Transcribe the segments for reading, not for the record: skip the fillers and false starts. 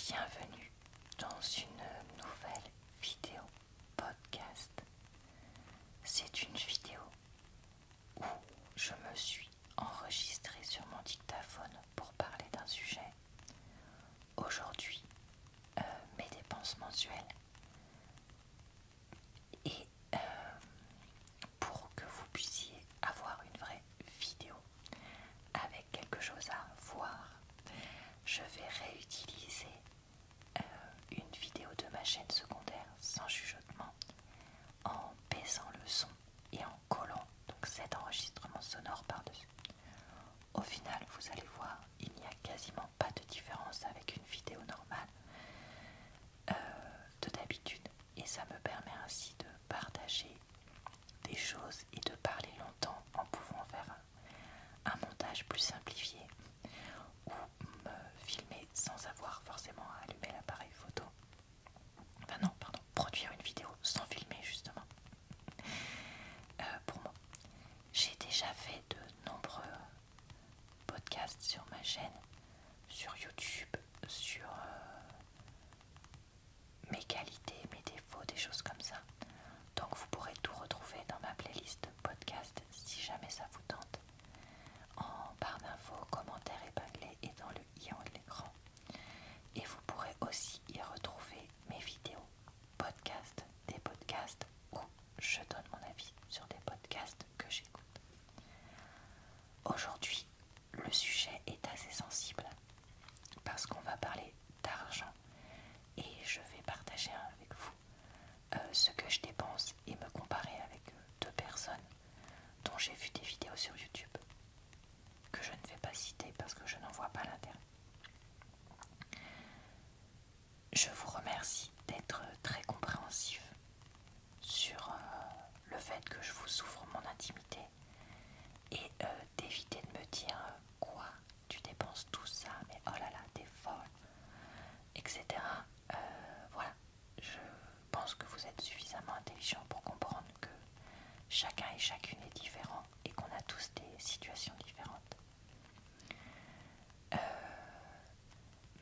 bienvenue dans une nouvelle vidéo podcast. C'est une vidéo où je me suis enregistrée sur mon dictaphone pour parler d'un sujet. Aujourd'hui, mes dépenses mensuelles. Et pour que vous puissiez avoir une vraie vidéo avec quelque chose à voir, je vais réutiliser une vidéo de ma chaîne secondaire sans chuchotement en baissant le son et en collant donc cet enregistrement sonore par-dessus. Au final, vous allez voir, il n'y a quasiment pas de différence avec une vidéo normale de d'habitude, et ça me permet ainsi de partager des choses et de parler longtemps en pouvant faire un montage plus simplifié ou me filmer sans avoir forcément à allumer l'appareil photo. Enfin non, pardon, produire une vidéo sans filmer justement. Pour moi, j'ai déjà fait de nombreux podcasts sur ma chaîne, sur YouTube, sur mes qualités, mes défauts, des choses comme ça. Donc vous pourrez tout retrouver dans ma playlist podcast si jamais ça vous tente, en barre d'infos, commentaires épinglés et dans le i en haut de l'écran. Et vous pourrez aussi y retrouver mes vidéos podcasts, des podcasts où je donne mon avis sur des podcasts que j'écoute. Aujourd'hui, le sujet est assez sensible parce qu'on va parler d'argent et je vais partager avec vous ce que je dépense et me comparer avec deux personnes dont j'ai vu des vidéos sur YouTube que je ne vais pas citer parce que je n'en vois pas l'intérêt. Je vous remercie d'être très compréhensif sur le fait que je vous ouvre mon intimité et d'éviter de me dire quoi, tu dépenses tout ça, mais oh là là, t'es folle, etc. Voilà, je pense que vous êtes suffisamment intelligent pour comprendre que chacun et chacune est différent et qu'on a tous des situations différentes.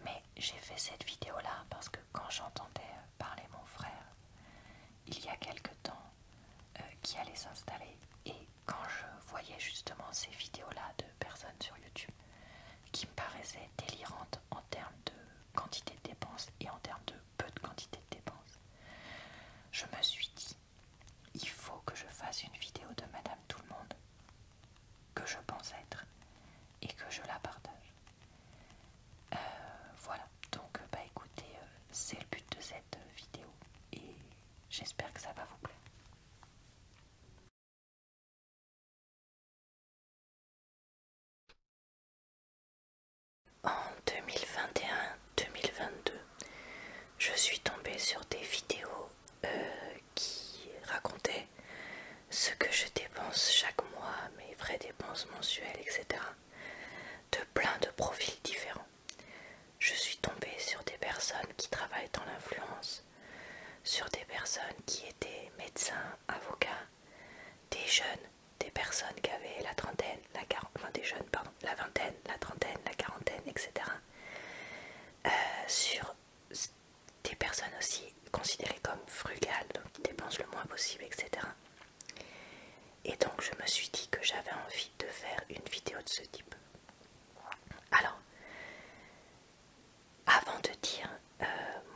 Mais j'ai fait cette vidéo là parce que quand j'entendais parler mon frère il y a quelque temps qui allait s'installer, et quand je voyais justement ces vidéos là de personnes sur YouTube qui me paraissaient délirantes en termes de quantité de dépenses et en termes de peu de quantité de dépenses, je me suis dit il faut que je fasse une vidéo de Madame Tout-le-Monde que je pense être et que je la partage. Voilà, donc bah écoutez, c'est le but de cette vidéo et j'espère que ça va vous plaire. En 2021-2022, je suis tombée sur des vidéos qui racontaient ce que je dépense chaque mois, mes vraies dépenses mensuelles, etc. De plein de profils différents. Je suis tombée sur des personnes qui travaillent dans l'influence, sur des personnes qui étaient médecins, avocats, des jeunes, des personnes qui avaient la trentaine, la vingtaine, la trentaine, la quarantaine, etc. Sur des personnes aussi considérées comme frugales, donc qui dépensent le moins possible, etc. Et donc je me suis dit que j'avais envie de faire une vidéo de ce type. Alors, avant de dire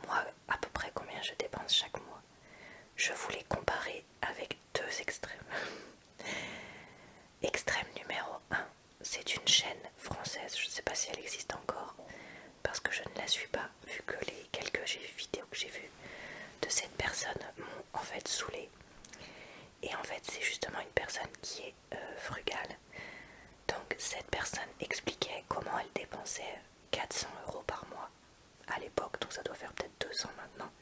moi à peu près combien je dépense chaque mois, je voulais comparer avec deux extrêmes. Extrême numéro 1, c'est une chaîne française, je ne sais pas si elle existe encore, parce que je ne la suis pas, vu que les quelques vidéos que j'ai vues de cette personne m'ont en fait saoulée. Et en fait c'est justement une personne qui est frugale. Donc cette personne expliquait comment elle dépensait 400 € par mois à l'époque, donc ça doit faire peut-être 200 maintenant,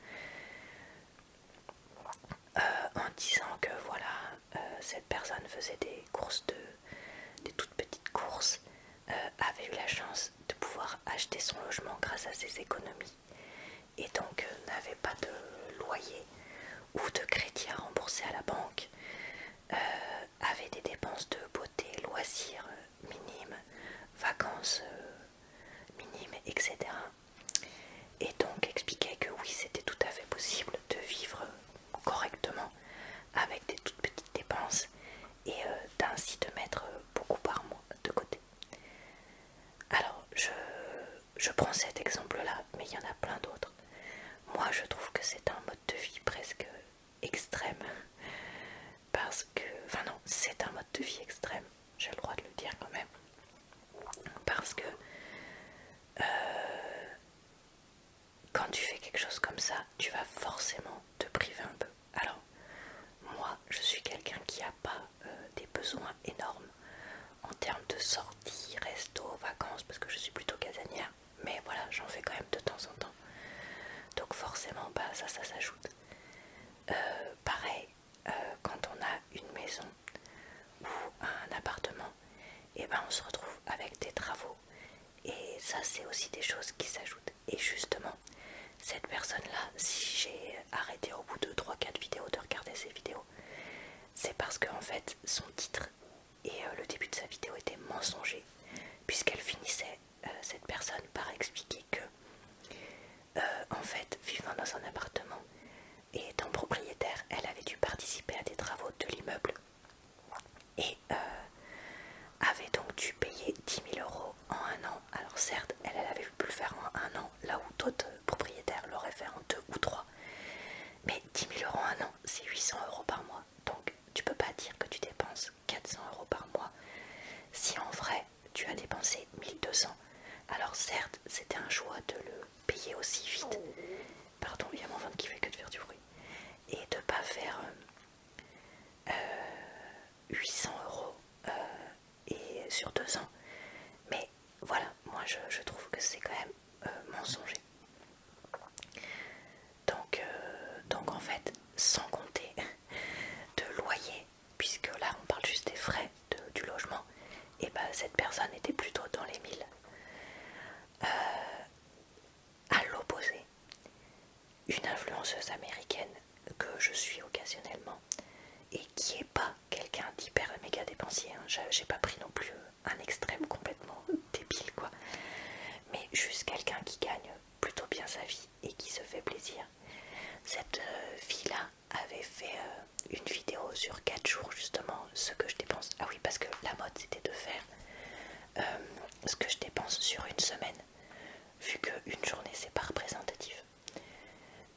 en disant que voilà, cette personne faisait des courses, des toutes petites courses, avait eu la chance de pouvoir acheter son logement grâce à ses économies et donc n'avait pas de loyer ou de crédit à rembourser à la banque, avait des dépenses de beauté, loisirs minimes, vacances minimes, etc. Et je prends cet exemple-là, mais il y en a plein d'autres. Moi, je trouve que c'est un mode de vie presque extrême. Parce que, enfin non, c'est un mode de vie extrême, j'ai le droit de le dire quand même. Parce que quand tu fais quelque chose comme ça, tu vas forcément te priver un peu. Alors, moi, je suis quelqu'un qui n'a pas des besoins énormes en termes de sorties, resto, vacances, parce que je suis plutôt casanière. Mais voilà, j'en fais quand même de temps en temps. Donc forcément, bah, ça s'ajoute. Pareil, quand on a une maison ou un appartement, et ben on se retrouve avec des travaux. Et ça, c'est aussi des choses qui s'ajoutent. Et justement, cette personne-là, si j'ai arrêté au bout de 3-4 vidéos de regarder ses vidéos, c'est parce qu'en fait, son titre et le début de sa vidéo était mensonger, puisqu'elle finissait, cette personne, par expliquer que, en fait, vivant dans un appartement et étant propriétaire, elle avait dû participer à des travaux de l'immeuble et avait donc dû payer 10 000 € en un an. Alors certes, elle avait pu le faire en un an, là où d'autres propriétaires l'auraient fait en 2 ou 3. Mais 10 000 € en un an, c'est 800 € par mois. Donc tu peux pas dire que tu dépenses 400 € par mois si en vrai tu as dépensé 1200. Alors certes, c'était un choix de le payer aussi vite. Pardon, il y a mon ventre qui fait que de faire du bruit. Et de pas faire 800 € et sur 2 ans. Mais voilà, moi je trouve que c'est quand même mensonger. Donc en fait, sans compter de loyer, puisque là on parle juste des frais du logement, et bah cette personne était plutôt dans les 1000. À l'opposé, une influenceuse américaine que je suis occasionnellement et qui est pas quelqu'un d'hyper méga dépensier, hein. J'ai pas pris non plus un extrême complètement débile quoi, mais juste quelqu'un qui gagne plutôt bien sa vie et qui se fait plaisir. Cette fille-là avait fait une vidéo sur 4 jours justement ce que je dépense. Ah oui, parce que la mode c'était de faire ce que je dépense sur une semaine, vu qu'une journée c'est pas représentatif.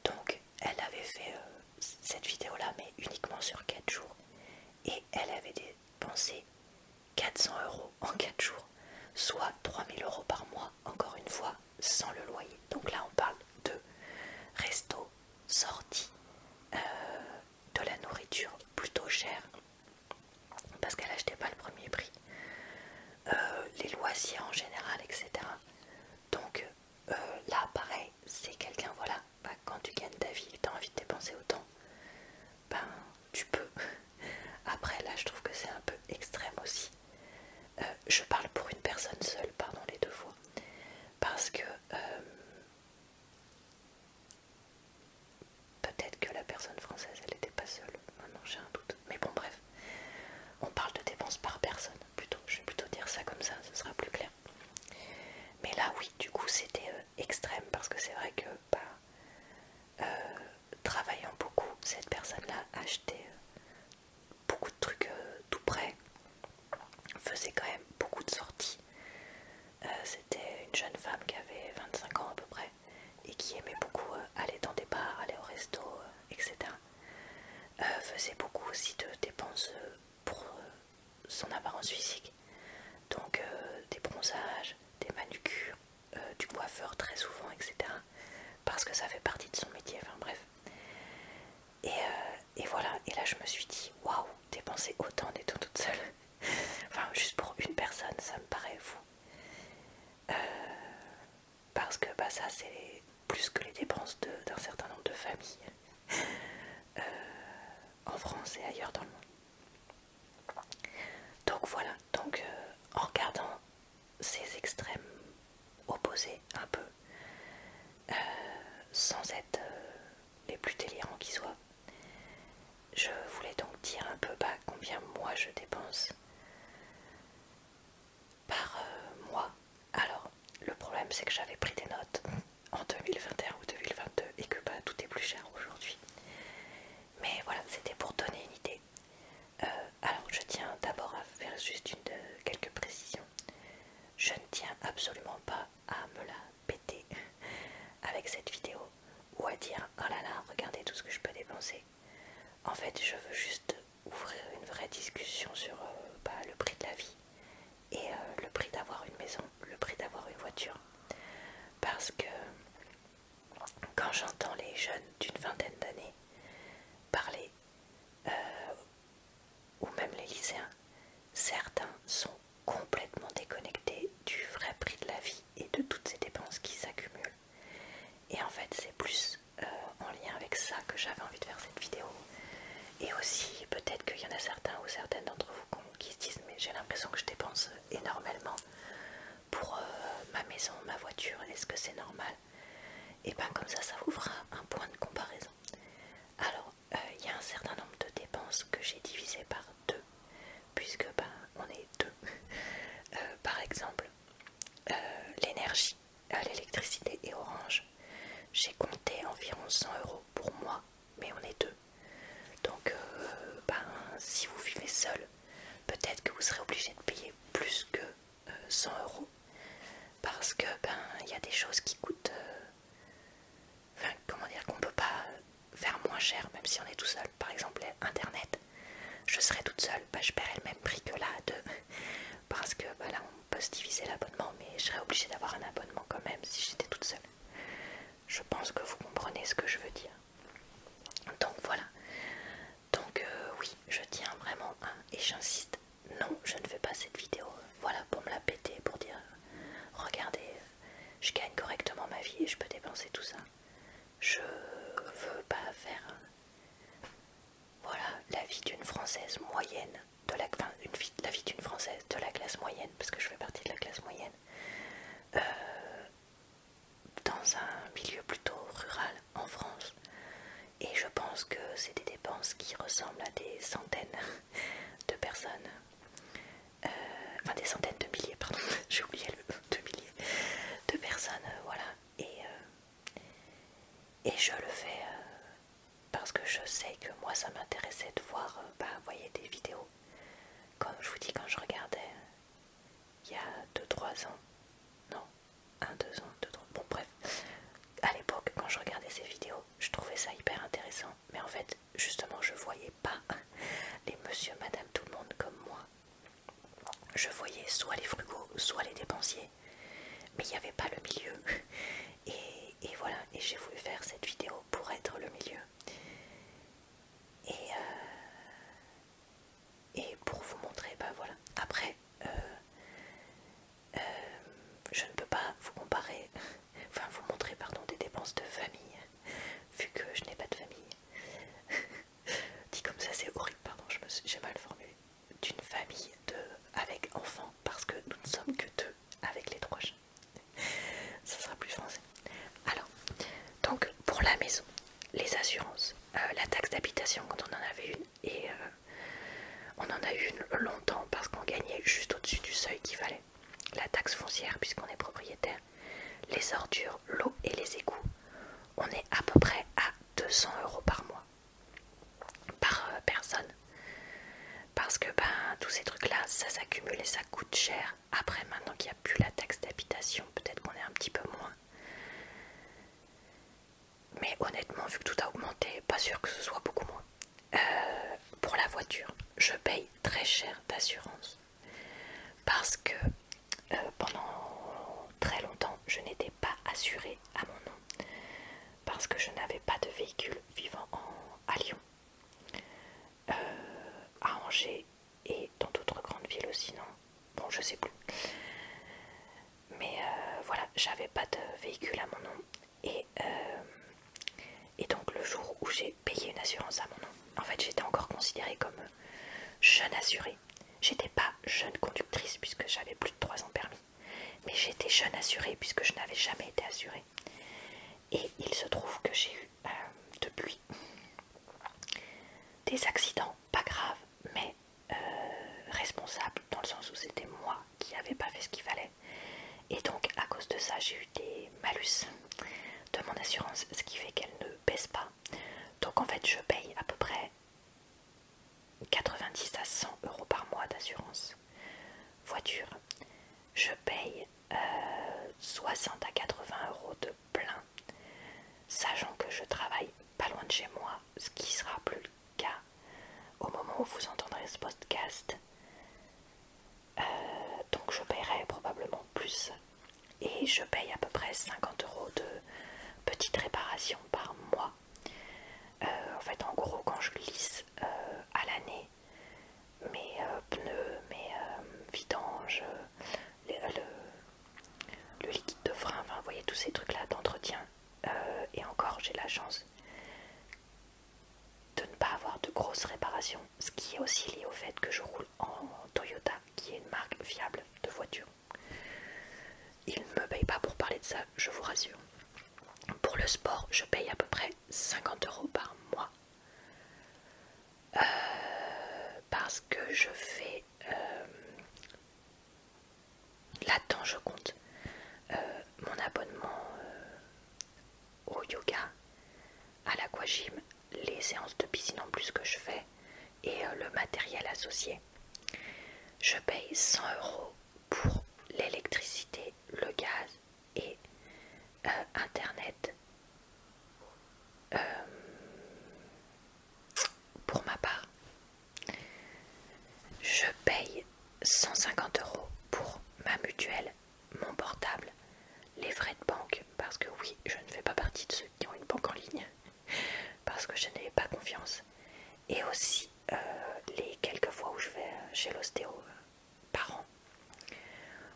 Donc elle avait fait cette vidéo-là, mais uniquement sur 4 jours. Et elle avait dépensé 400 € en 4 jours, soit 3000 € par mois, encore une fois, sans le loyer. Donc là on parle de resto, sortie, de la nourriture plutôt chère, parce qu'elle achetait pas le premier prix, les loisirs en général, etc. Donc là pareil, c'est quelqu'un, voilà, bah, quand tu gagnes ta vie et que tu as envie de dépenser autant, ben tu peux. Après là je trouve que c'est un peu extrême aussi. Je parle pour une personne seule, pardon les deux fois, parce que peut-être que la personne française elle n'était pas seule, maintenant j'ai un doute, mais bon bref, on parle de dépenses par personne plutôt, je vais plutôt dire ça comme ça, ce sera plus clair. Mais là oui, du coup c'était extrême, parce que c'est vrai que travaillant beaucoup, cette personne-là achetait beaucoup de trucs tout près, faisait quand même beaucoup de sorties. C'était une jeune femme qui avait 25 ans à peu près et qui aimait beaucoup aller dans des bars, aller au resto, etc. Faisait beaucoup aussi de dépenses pour son apparence physique. Donc des bronzages, des manucures, du coiffeur très souvent, etc. Parce que ça fait partie de son métier, enfin bref. Et voilà, et là je me suis dit, waouh, dépenser autant en étant toute seule. Enfin, juste pour une personne, ça me paraît fou. Parce que bah, ça, c'est plus que les dépenses d'un certain nombre de familles en France et ailleurs dans le monde. Donc voilà, donc en regardant ces extrêmes opposés un peu, sans être les plus délirants qui soient, je voulais donc dire un peu combien moi je dépense par mois. Alors, le problème c'est que j'avais pris des notes en 2021 ou 2022 et que tout est plus cher aujourd'hui. Mais voilà, c'était pour donner une idée. Alors, je tiens d'abord à faire juste quelques précisions. Je ne tiens absolument pas à me la avec cette vidéo ou à dire oh là là, regardez tout ce que je peux dépenser. En fait, je veux juste ouvrir une vraie discussion sur le prix de la vie et le prix d'avoir une maison, le prix d'avoir une voiture. Parce que quand j'entends les jeunes d'une vingtaine d'années parler, ou même les lycéens, certains sont complètement déconnectés du vrai prix de la vie et de toutes ces dépenses qui s'accumulent. Et en fait, c'est plus en lien avec ça que j'avais envie de faire cette vidéo. Et aussi, peut-être qu'il y en a certains ou certaines d'entre vous qui se disent mais j'ai l'impression que je dépense énormément pour ma maison, ma voiture, est-ce que c'est normal? Et bien comme ça vous fera un point de comparaison. Alors, il y a un certain nombre de dépenses que j'ai divisées par deux, puisque on est deux. Par exemple, l'énergie, l'électricité et Orange, j'ai compté environ 100 € pour moi, mais on est deux. Donc, si vous vivez seul, peut-être que vous serez obligé de payer plus que 100 €, parce que il y a des choses qui coûtent, comment dire, qu'on peut pas faire moins cher, même si on est tout seul. Par exemple, Internet, je serais toute seule, je paierais le même prix que là à deux, parce que là on peut se diviser l'abonnement, mais je serais obligée d'avoir un abonnement quand même si j'étais toute seule. Je pense que vous comprenez ce que je veux dire. Donc voilà. Donc oui, je tiens vraiment à, et j'insiste, non, je ne fais pas cette vidéo, voilà, pour me la péter, pour dire, regardez, je gagne correctement ma vie et je peux dépenser tout ça. Je veux pas faire, voilà, la vie d'une Française moyenne, la vie d'une Française de la classe moyenne, parce que je fais partie de la classe moyenne, dans un milieu plutôt rural en France. Et je pense que c'est des dépenses qui ressemblent à des centaines de personnes, enfin des centaines de milliers, pardon, j'ai oublié le de milliers de personnes, voilà. Et je le fais parce que je sais que moi ça m'intéressait de voir, voyez, des vidéos. Comme je vous dis, quand je regardais il y a 2-3 ans, non, 1-2 ans, 2-3, bon bref, à l'époque quand je regardais ces vidéos, je trouvais ça hyper intéressant, mais en fait justement je voyais pas les monsieur, madame, tout le monde comme moi. Je voyais soit les frugaux, soit les dépensiers, mais il n'y avait pas le milieu. Et voilà, et j'ai voulu faire cette vidéo pour être le milieu. Et pour vous montrer, voilà. Après, je ne peux pas vous comparer, enfin vous montrer, pardon, des dépenses de famille, vu que je n'ai pas de famille. Dit comme ça, c'est horrible, pardon, j'ai mal formulé. D'une famille avec enfants, parce que nous ne sommes que deux avec les 3 chiens. Ça sera plus français. Alors, donc pour la maison, les assurances, la taxe d'habitation quand on en avait une, et on en a eu une longtemps parce qu'on gagnait juste au-dessus du seuil qu'il fallait. La taxe foncière puisqu'on est propriétaire, les ordures, l'eau et les égouts, on est à peu près à 200 € par mois, par personne. Parce que tous ces trucs-là, ça s'accumule et ça coûte cher. Après, maintenant qu'il n'y a plus la taxe d'habitation, peut-être qu'on est un petit peu moins. Mais honnêtement, vu que tout a augmenté, pas sûr que ce soit beaucoup moins. Pour la voiture, je paye très cher d'assurance. Parce que pendant très longtemps, je n'étais pas assurée à mon nom. Parce que je n'avais pas de véhicule vivant à Lyon. À Angers et dans d'autres grandes villes aussi, non? Bon, je sais plus. Mais voilà, j'avais pas de véhicule à mon nom. Et donc le jour où j'ai payé une assurance à mon nom, en fait j'étais encore considérée comme jeune assurée. J'étais pas jeune conductrice puisque j'avais plus de 3 ans permis. Mais j'étais jeune assurée puisque je n'avais jamais été assurée. Et il se trouve que j'ai eu depuis des accidents, pas graves, mais responsables, dans le sens où c'était moi qui n'avais pas fait ce qu'il fallait. Et donc à cause de ça, j'ai eu des malus de mon assurance, ce qui fait qu'elle ne baisse pas. Donc en fait, je paye à peu près 90 à 100 € par mois d'assurance voiture. Je paye 60 à 80 € de plein et je paye à peu près 50 € de petites réparations par mois. En fait, en gros, quand je lisse à l'année mes pneus, mes vidanges, le liquide de frein, enfin vous voyez tous ces trucs là d'entretien, et encore j'ai la chance de ne pas avoir de grosses réparations, ce qui est aussi lié au fait que je roule en Toyota, qui est une marque fiable de voiture. Ils ne me payent pas pour parler de ça, je vous rassure. Pour le sport, je paye à peu près 50 € par mois. Parce que je fais... là-dedans, je compte mon abonnement au yoga, à l'aquagym, les séances de piscine en plus que je fais et le matériel associé. Je paye 100 € pour l'électricité, le gaz et internet. Pour ma part, je paye 150 € pour ma mutuelle, mon portable, les frais de banque, parce que oui, je ne fais pas partie de ceux qui ont une banque en ligne, parce que je n'ai pas confiance, et aussi les quelques fois où je vais chez l'ostéo par an.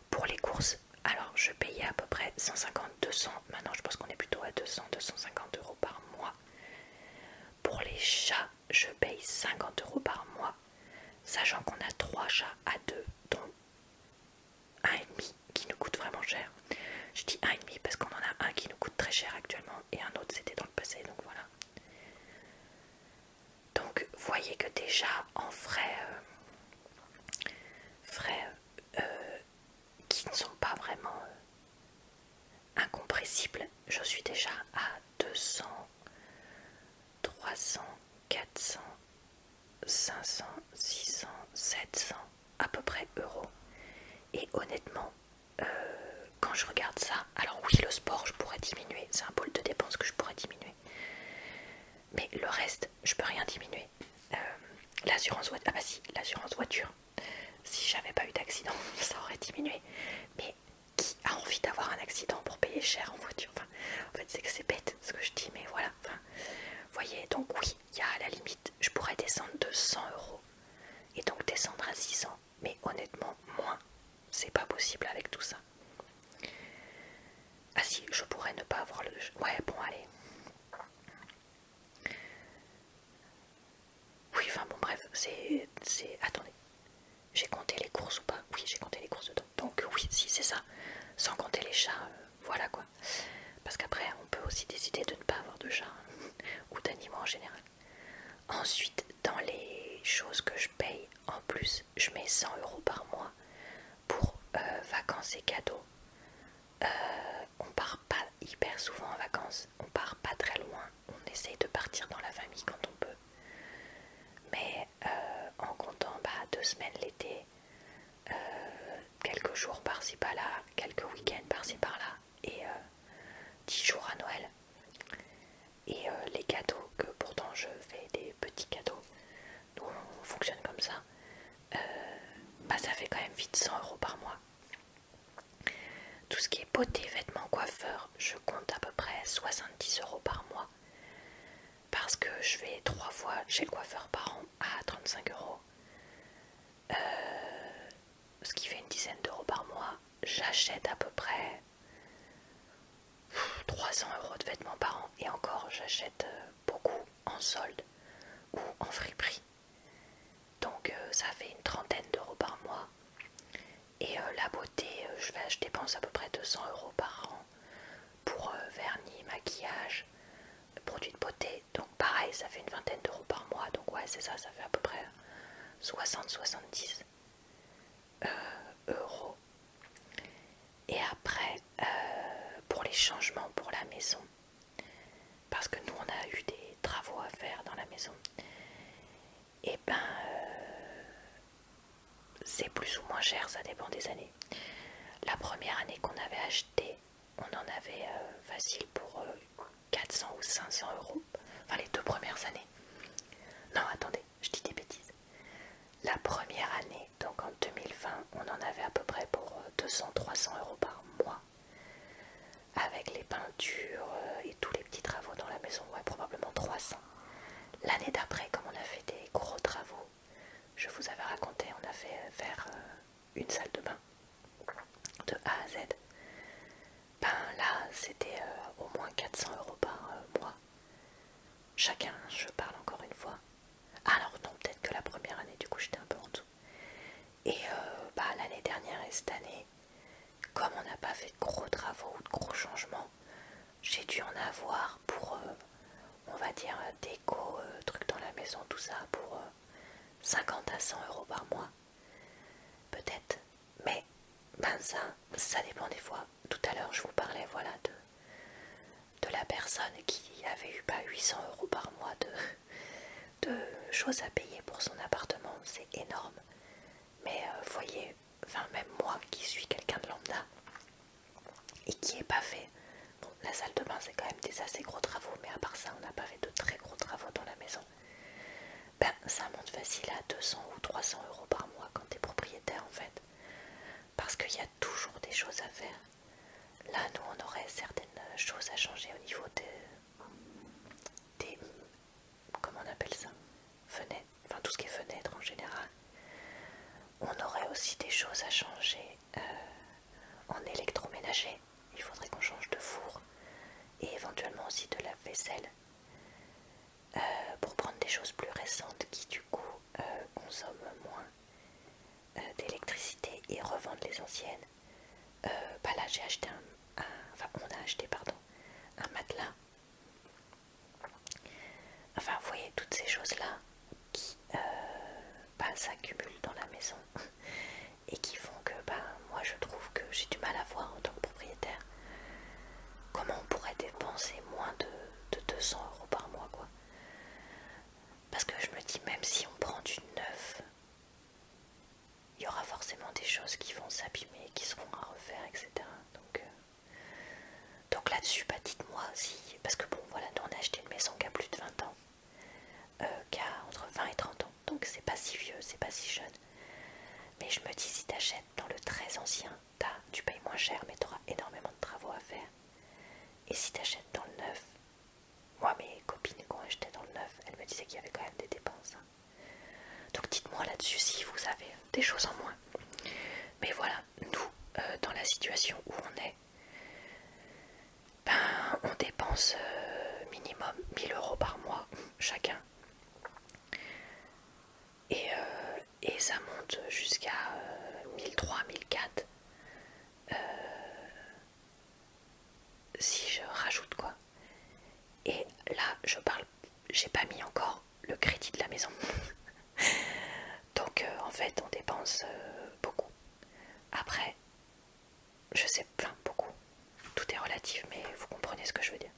Pour les courses, alors je payais à peu près 150, 200, maintenant je pense qu'on est plutôt à 200, 250 € par mois. Pour les chats, je paye 50 € par mois, sachant qu'on a 3 chats à 2, dont un et demi qui nous coûte vraiment cher. Je dis un et demi parce qu'on en a un qui nous coûte très cher actuellement et un autre c'était dans le passé, donc voilà. Donc voyez que déjà en frais qui ne sont pas vraiment incompressibles, je suis déjà à 200, 300, 400, 500, 600, 700 à peu près euros. Et honnêtement, quand je regarde ça, alors oui, le sport je pourrais diminuer, c'est un pôle de dépenses que je pourrais diminuer, mais le reste je peux rien diminuer. L'assurance voiture, ah bah si, l'assurance voiture, si j'avais pas eu d'accident ça aurait diminué, mais qui a envie d'avoir un accident pour payer cher en voiture? Enfin, en fait c'est que c'est bête ce que je dis, mais voilà, enfin, voyez, donc oui, il y a à la limite, je pourrais descendre de 100 € et donc descendre à 600, mais honnêtement moins, c'est pas possible avec tout ça. Ah si, je pourrais ne pas avoir le... Ouais, bon, allez. Oui, enfin bon, bref, c'est... Attendez, j'ai compté les courses ou pas? Oui, j'ai compté les courses dedans. Donc oui, si, c'est ça. Sans compter les chats, voilà quoi. Parce qu'après, on peut aussi décider de ne pas avoir de chats ou d'animaux en général. Ensuite, dans les choses que je paye, en plus, je mets 100 € par mois pour vacances et cadeaux. On part pas hyper souvent en vacances, on part pas très loin, on essaye de partir dans la famille quand on peut, mais en comptant 2 semaines l'été, quelques jours par-ci par-là, quelques week-ends par-ci par-là et 10 jours à Noël. Et les cadeaux, que pourtant je fais des petits cadeaux, nous on fonctionne comme ça, ça fait quand même vite 100 € par mois. Tout ce qui est beauté, vêtements, coiffeur, je compte à peu près 70 € par mois. Parce que je vais 3 fois chez le coiffeur par an à 35 €. Ce qui fait une dizaine d'euros par mois. J'achète à peu près 300 € de vêtements par an. Et encore, j'achète beaucoup en solde ou en friperie. Donc ça fait une trentaine d'euros par mois. Et la beauté, je dépense à peu près 200 € par an pour vernis, maquillage, produits de beauté. Donc pareil, ça fait une vingtaine d'euros par mois. Donc ouais, c'est ça, ça fait à peu près 60-70 €. Et après, pour les changements pour la maison, parce que nous on a eu des travaux à faire dans la maison, et c'est plus ou moins cher, ça dépend des années. La première année qu'on avait acheté, on en avait facile pour 400 ou 500 €. Enfin les 2 premières années. Non, attendez, je dis des bêtises. La première année, donc en 2020, on en avait à peu près pour 200-300 € par mois. une salle de bain de A à Z. Ben là c'était au moins 400 € par mois. Chacun, je parle encore une fois. Alors non, peut-être que la première année du coup j'étais un peu en dessous. Et bah, l'année dernière et cette année, comme on n'a pas fait de gros travaux ou de gros changements, j'ai dû en avoir pour, on va dire, déco, trucs dans la maison, tout ça, pour 50 à 100 € par mois. Peut-être. Mais ben ça dépend des fois. Tout à l'heure je vous parlais voilà de la personne qui avait eu pas 800 € par mois de choses à payer pour son appartement. C'est énorme. Mais voyez, enfin même moi qui suis quelqu'un de lambda et qui n'est pas fait. Bon, la salle de bain c'est quand même des assez gros travaux, mais à part ça on n'a pas fait de très gros travaux dans la maison. Ben ça monte facile à 200 ou 300 € par mois quand tu es propriétaire en fait. Parce qu'il y a toujours des choses à faire. Là nous on aurait certaines choses à changer au niveau des comment on appelle ça, fenêtres, enfin tout ce qui est fenêtres en général. On aurait aussi des choses à changer en électroménager. Il faudrait qu'on change de four et éventuellement aussi de lave-vaisselle pour prendre des choses plus récentes qui du coup consomment moins d'électricité et revendre les anciennes. Bah là j'ai acheté enfin on a acheté pardon un matelas. Enfin vous voyez toutes ces choses là qui bah, s'accumulent dans la maison et qui font que bah, moi je trouve que j'ai du mal à voir en tant que propriétaire comment on pourrait dépenser moins de 200 € par mois quoi. Parce que je me dis même si on prend du neuf, il y aura forcément des choses qui vont s'abîmer, qui seront à refaire, etc. Donc là-dessus, bah dites-moi si... Parce que bon voilà, nous on a acheté une maison qui a plus de 20 ans, qui a entre 20 et 30 ans, donc c'est pas si vieux, c'est pas si jeune. Mais je me dis si t'achètes dans le très ancien, tu payes moins cher mais t'auras énormément de travaux à faire. Et si t'achètes dans le neuf, moi mes copines qui ont acheté dans le neuf, elles me disaient qu'il y avait quand même des dépenses. Donc dites-moi là-dessus si vous avez des choses en moins. Mais voilà, nous, dans la situation où on est, ben on dépense minimum 1000 € par mois chacun. Et ça monte jusqu'à 1003, 1004 si je rajoute quoi. Et là je parle, j'ai pas mis encore le crédit de la maison. Donc en fait on dépense beaucoup. Après, je sais, enfin beaucoup, tout est relatif mais vous comprenez ce que je veux dire.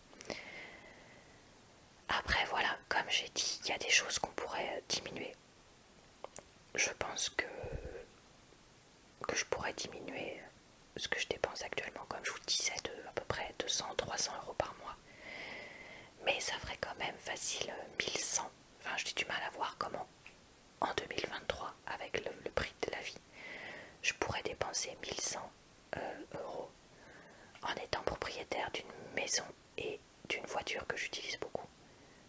Après voilà, comme j'ai dit, il y a des choses qu'on pourrait diminuer. Je pense que je pourrais diminuer ce que je dépense actuellement, comme je vous disais, de à peu près 200-300 € par mois. Mais ça ferait quand même facile 1100. Enfin, j'ai du mal à voir comment, en 2023, avec le prix de la vie, je pourrais dépenser 1100 € en étant propriétaire d'une maison et d'une voiture que j'utilise beaucoup.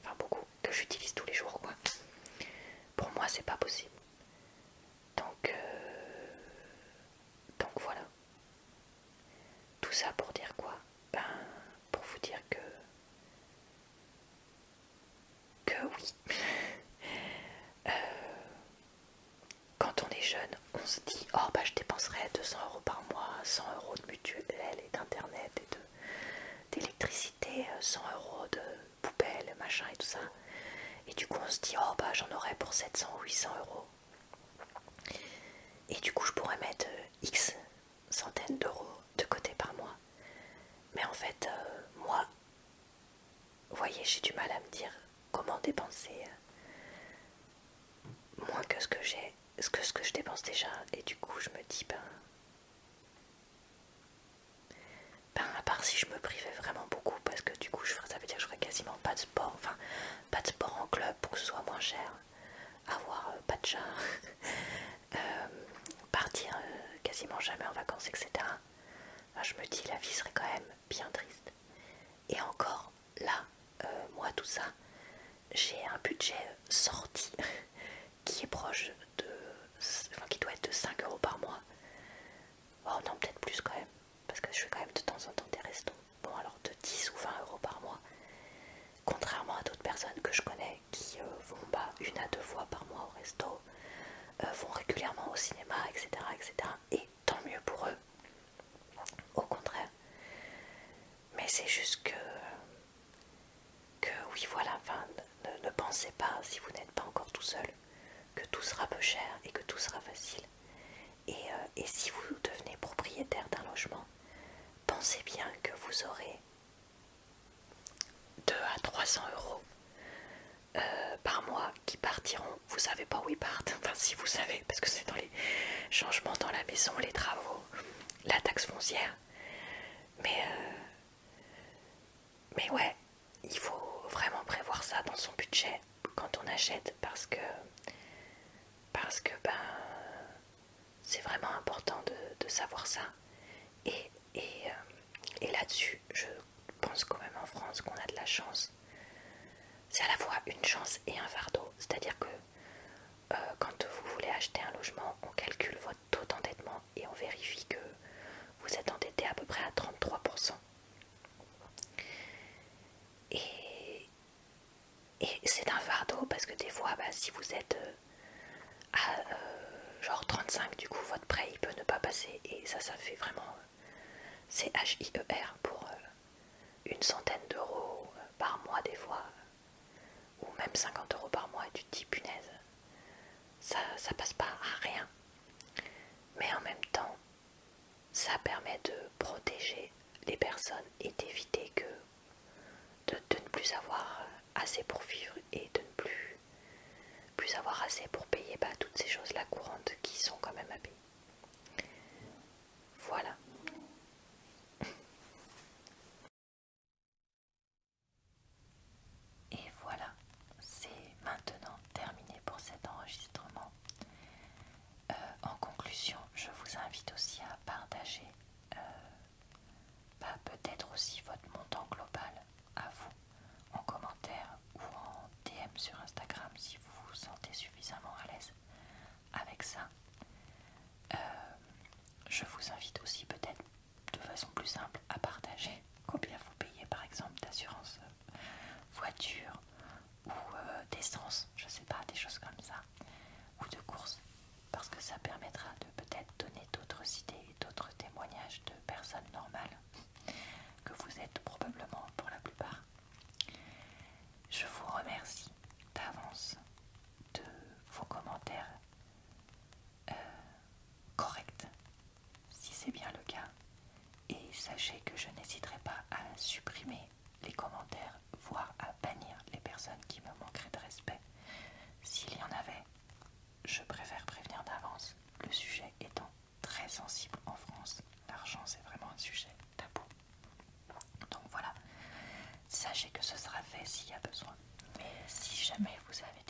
Enfin, beaucoup, que j'utilise tous les jours, quoi. Pour moi, c'est pas possible. Donc voilà. Tout ça pour dire quoi? Ben, pour vous dire que oui. Quand on est jeune, on se dit oh bah je dépenserais 200 € par mois, 100 € de mutuelle et d'internet et d'électricité, 100 € de poubelle, machin et tout ça. Et du coup on se dit oh bah j'en aurais pour 700 ou 800 €. Et du coup je pourrais mettre X centaines d'euros de côté par mois. Mais en fait moi, vous voyez, j'ai du mal à me dire comment dépenser moins que ce que j'ai, ce que je dépense déjà. Et du coup je me dis ben à part si je me privais vraiment beaucoup, parce que du coup ça veut dire que je ferais quasiment pas de sport, enfin pas de sport en club pour que ce soit moins cher, avoir pas de chat, partir quasiment jamais en vacances, etc. Ben, je me dis la vie serait quand même bien triste. Et encore là, moi tout ça, j'ai un budget sorti qui est proche de, enfin qui doit être de 5 € par mois. Oh non, peut-être plus quand même, parce que je fais quand même de temps en temps des restos. Bon, alors de 10 ou 20 euros par mois, contrairement à d'autres personnes que je connais qui vont une à deux fois par mois au resto, vont régulièrement au cinéma, etc., etc. Et tant mieux pour eux, au contraire. Mais c'est juste que oui, voilà, enfin, ne pensez pas, si vous n'êtes pas encore tout seul, que tout sera peu cher et que tout sera facile. Et si vous devenez propriétaire d'un logement, pensez bien que vous aurez 2 à 300 euros par mois qui partiront. Vous savez pas où ils partent, enfin si vous savez, parce que c'est dans les changements dans la maison, les travaux, la taxe foncière. Mais ouais, il faut vraiment prévoir ça dans son budget quand on achète parce que ben c'est vraiment important de savoir ça. Et, et, et là-dessus, je pense quand même en France qu'on a de la chance. C'est à la fois une chance et un fardeau. C'est-à-dire que quand vous voulez acheter un logement, on calcule votre taux d'endettement et on vérifie que vous êtes endetté à peu près à 33%. Et, et c'est un fardeau parce que des fois, si vous êtes à genre 35, du coup, votre prêt il peut ne pas passer. Et ça fait vraiment CHIER pour une centaine d'euros par mois des fois, ou même 50 euros par mois. Et tu te dis, punaise, ça passe pas à rien. Mais en même temps, ça permet de protéger les personnes et d'éviter de ne plus avoir assez pour vivre et de ne plus avoir assez pour payer toutes ces choses-là courantes qui sont quand même à payer. Voilà. Et voilà, c'est maintenant terminé pour cet enregistrement. En conclusion, je vous invite aussi à partager peut-être aussi votre montant global à vous en commentaire ou en DM sur Instagram si vous vous sentez suffisamment à l'aise avec ça. Je vous invite aussi peut-être de façon plus simple à partager combien vous payez par exemple d'assurance voiture ou d'essence, je sais pas, des choses comme ça, ou de courses, parce que ça permettra de peut-être donner d'autres idées et d'autres témoignages de personnes normales que vous êtes probablement pour la plupart. Je vous remercie d'avance de vos commentaires corrects, si c'est bien le cas, et sachez que je n'hésiterai pas à supprimer les commentaires, voire à bannir les personnes qui me manqueraient de respect. S'il y en avait, je préfère prévenir d'avance, le sujet étant très sensible en France. L'argent, c'est vraiment un sujet tabou. Donc voilà, sachez que ce sera fait s'il y a besoin. Mais si jamais vous avez